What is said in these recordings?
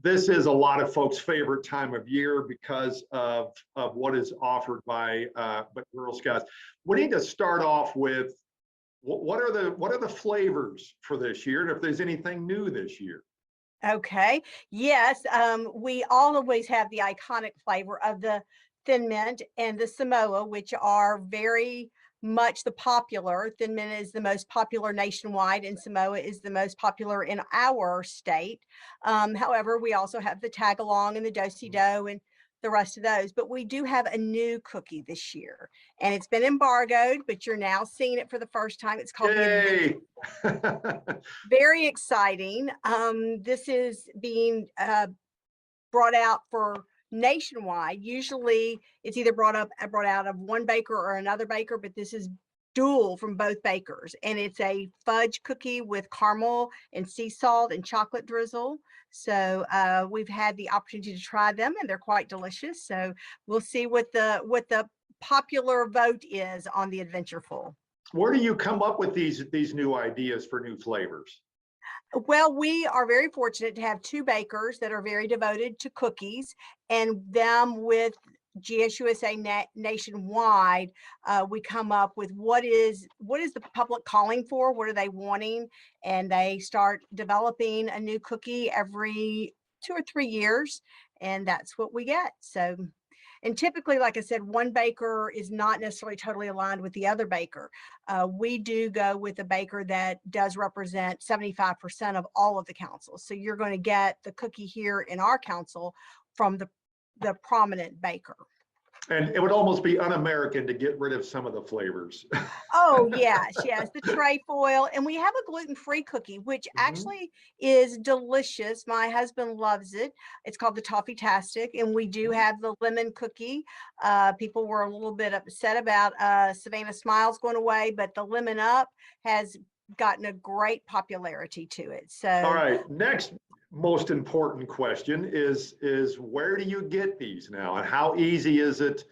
this is a lot of folks' favorite time of year because of what is offered by Girl Scouts. We need to start off with what are the flavors for this year, and if there's anything new this year. Okay. Yes. We always have the iconic flavor of the Thin Mint and the Samoa, which are very much the popular. Thin Mint is the most popular nationwide, and Samoa is the most popular in our state. However, we also have the Tag Along and the Do-Si-Do and the rest of those. But we do have a new cookie this year, and it's been embargoed, but you're now seeing it for the first time. It's called Yay! Very exciting. This is being brought out for nationwide. Usually it's either brought out of one baker or another baker, but this is dual from both bakers, and it's a fudge cookie with caramel and sea salt and chocolate drizzle. So we've had the opportunity to try them, and they're quite delicious. So we'll see what the popular vote is on the Adventureful. Where do you come up with these new ideas for new flavors? Well, we are very fortunate to have two bakers that are very devoted to cookies, and them with GSUSA nationwide, we come up with what is the public calling for, what are they wanting, and they start developing a new cookie every 2 or 3 years, and that's what we get. So, and typically, like I said, one baker is not necessarily totally aligned with the other baker. We do go with a baker that does represent 75% of all of the councils. So you're going to get the cookie here in our council from the prominent baker. And it would almost be un-American to get rid of some of the flavors. Oh, yes, the trefoil. And we have a gluten-free cookie, which actually is delicious. My husband loves it. It's called the Toffee-tastic. And we do have the lemon cookie. People were a little bit upset about Savannah Smiles going away, but the Lemon Up has gotten a great popularity to it. So, all right, next most important question is where do you get these now, and how easy is it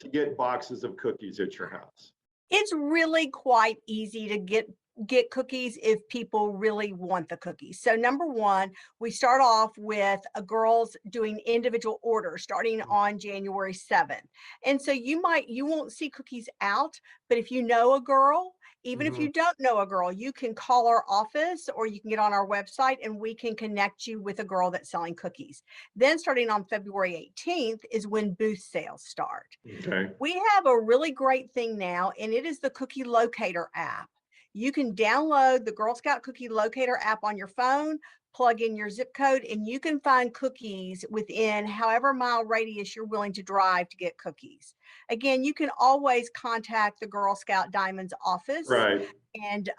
to get boxes of cookies at your house? It's really quite easy to get cookies if people really want the cookies. So number one, we start off with girls doing individual orders starting on January 7th. And so you won't see cookies out, but if you know a girl, even if you don't know a girl, you can call our office or you can get on our website and we can connect you with a girl that's selling cookies. Then starting on February 18th is when booth sales start. Okay. We have a really great thing now, and it is the Cookie Locator app. You can download the Girl Scout Cookie Locator app on your phone, plug in your zip code, and you can find cookies within however mile radius you're willing to drive to get cookies. Again, you can always contact the Girl Scout Diamonds office, right, and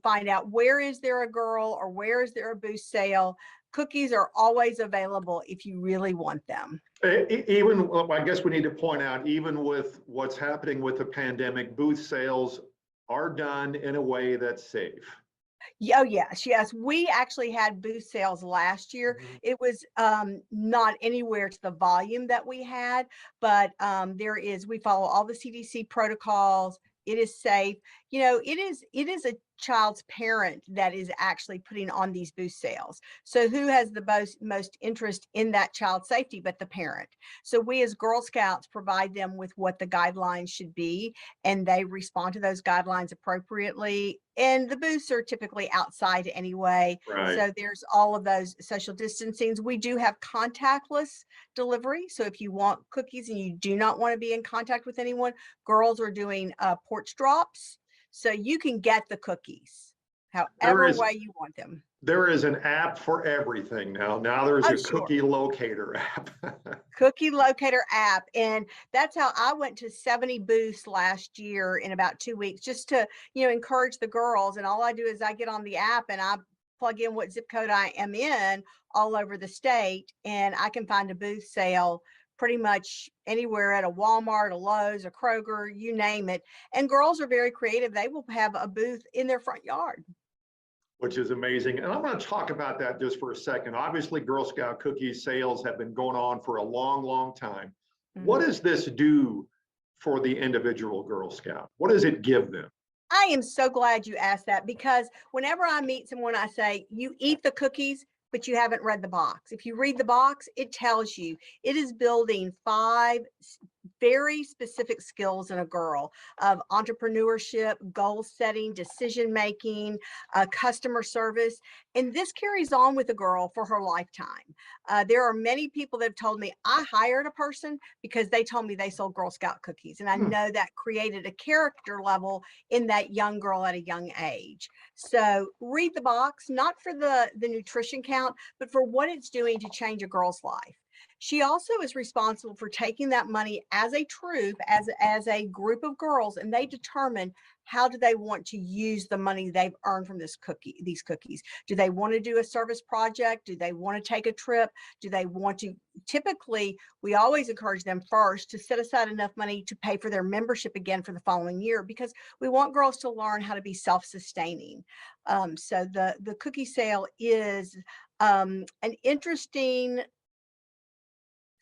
find out where is there a girl or where is there a booth sale. Cookies are always available if you really want them. Even, well, I guess we need to point out, even with what's happening with the pandemic, booth sales are done in a way that's safe. Oh, yes. We actually had booth sales last year. It was not anywhere to the volume that we had, but we follow all the CDC protocols. It is safe. You know, it is a child's parent that is actually putting on these booth sales. So who has the most interest in that child's safety but the parent? So we as Girl Scouts provide them with what the guidelines should be, and they respond to those guidelines appropriately. And the booths are typically outside anyway. Right. So there's all of those social distancings. We do have contactless delivery. So if you want cookies and you do not want to be in contact with anyone, girls are doing porch drops. So you can get the cookies however way you want them. There is an app for everything now. Now there's a sure. Cookie Locator app. Cookie Locator app. And that's how I went to 70 booths last year in about 2 weeks, just to, encourage the girls. And all I do is I get on the app and I plug in what zip code I am in all over the state, and I can find a booth sale pretty much anywhere at a Walmart, a Lowe's, a Kroger, you name it. And girls are very creative. They will have a booth in their front yard. Which is amazing. And I'm going to talk about that just for a second. Obviously, Girl Scout cookies sales have been going on for a long, long time. What does this do for the individual Girl Scout? What does it give them? I am so glad you asked that, because whenever I meet someone, I say, you eat the cookies, but you haven't read the box. If you read the box, it tells you it is building 5 very specific skills in a girl of entrepreneurship, goal setting, decision making, customer service. And this carries on with a girl for her lifetime. There are many people that have told me, I hired a person because they told me they sold Girl Scout cookies. And I know that created a character level in that young girl at a young age. So read the box, not for the nutrition count, but for what it's doing to change a girl's life. She also is responsible for taking that money as a troop, as a group of girls, and they determine how do they want to use the money they've earned from these cookies. Do they want to do a service project? Do they want to take a trip? Do they want to? Typically, we always encourage them first to set aside enough money to pay for their membership again for the following year, because we want girls to learn how to be self-sustaining. So the cookie sale is an interesting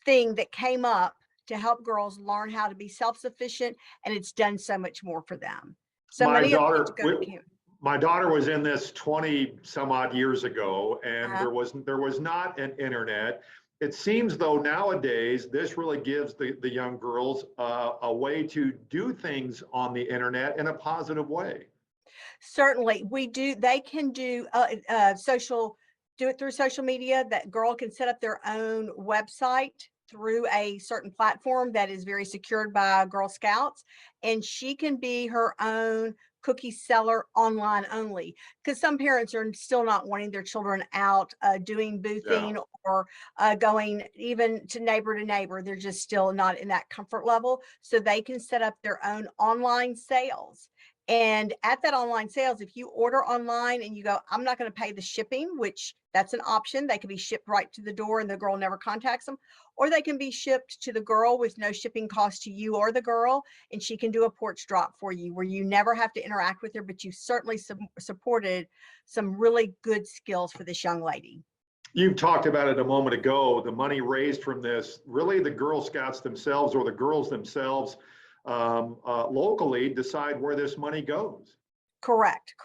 thing that came up to help girls learn how to be self-sufficient, and it's done so much more for them. So My many of them daughter, go to camp. my daughter was in this 20 some odd years ago, and Uh-huh. there was not an internet. It seems though nowadays this really gives the young girls a way to do things on the internet in a positive way. Certainly, we do. They can do do it through social media. That girl can set up their own website through a certain platform that is very secured by Girl Scouts, and she can be her own cookie seller online only, because some parents are still not wanting their children out doing Yeah. boothing or going even to neighbor. They're just still not in that comfort level, so they can set up their own online sales. And at that online sales, if you order online and you go, I'm not going to pay the shipping, which that's an option. They can be shipped right to the door and the girl never contacts them, or they can be shipped to the girl with no shipping cost to you or the girl, and she can do a porch drop for you where you never have to interact with her, but you certainly supported some really good skills for this young lady. You've talked about it a moment ago, the money raised from this, really the Girl Scouts themselves or the girls themselves locally decide where this money goes. Correct.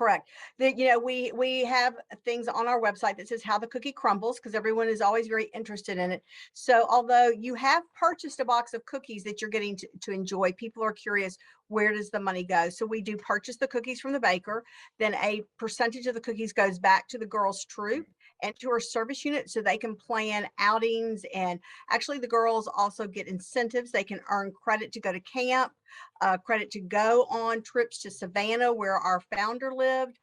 We have things on our website that says how the cookie crumbles, because everyone is always very interested in it. So although you have purchased a box of cookies that you're getting to enjoy, people are curious, where does the money go? So we do purchase the cookies from the baker, then a percentage of the cookies goes back to the girls' troop and to our service unit so they can plan outings. And actually the girls also get incentives. They can earn credit to go to camp, credit to go on trips to Savannah, where our founder lived,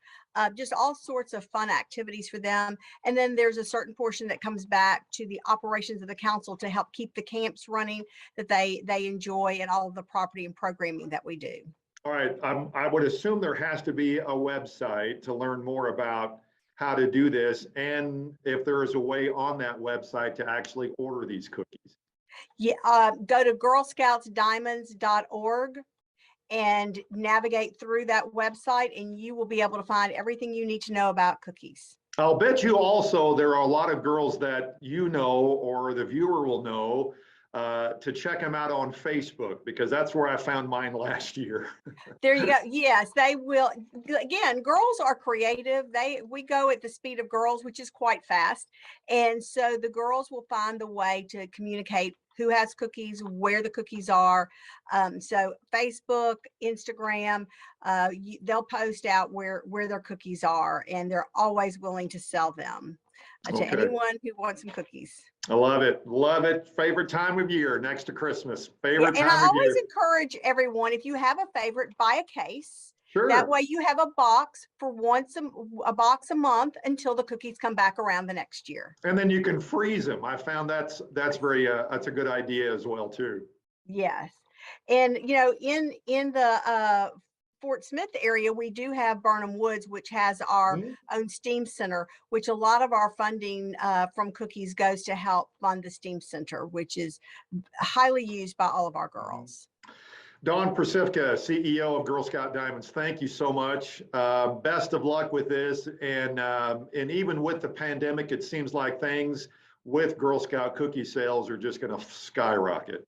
just all sorts of fun activities for them. And then there's a certain portion that comes back to the operations of the council to help keep the camps running that they enjoy, and all of the property and programming that we do. All right, I would assume there has to be a website to learn more about how to do this, and if there is a way on that website to actually order these cookies. Yeah, go to girlscoutsdiamonds.org and navigate through that website, and you will be able to find everything you need to know about cookies. I'll bet you also there are a lot of girls that you know or the viewer will know to check them out on Facebook, because that's where I found mine last year. There you go. Yes, they will. Again, girls are creative. We go at the speed of girls, which is quite fast. And so the girls will find the way to communicate who has cookies, where the cookies are. So Facebook, Instagram, they'll post out where their cookies are, and they're always willing to sell them to anyone who wants some cookies. I love it. Love it. Favorite time of year next to Christmas. Favorite And time I of always year. encourage everyone, if you have a favorite, buy a case. Sure. That way you have a box for a box a month until the cookies come back around the next year. And then you can freeze them. I found that's very that's a good idea as well too. Yes. And in the Fort Smith area, we do have Burnham Woods, which has our own STEAM center, which a lot of our funding from cookies goes to help fund the STEAM center, which is highly used by all of our girls. Dawn Prasifka, CEO of Girl Scout Diamonds, thank you so much. Best of luck with this. And even with the pandemic, it seems like things with Girl Scout cookie sales are just going to skyrocket.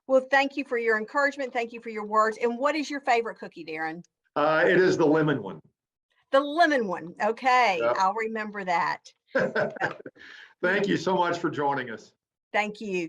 Well, thank you for your encouragement. Thank you for your words. And what is your favorite cookie, Daren? It is the lemon one. The lemon one. Okay, Yep. I'll remember that. Thank you so much for joining us. Thank you.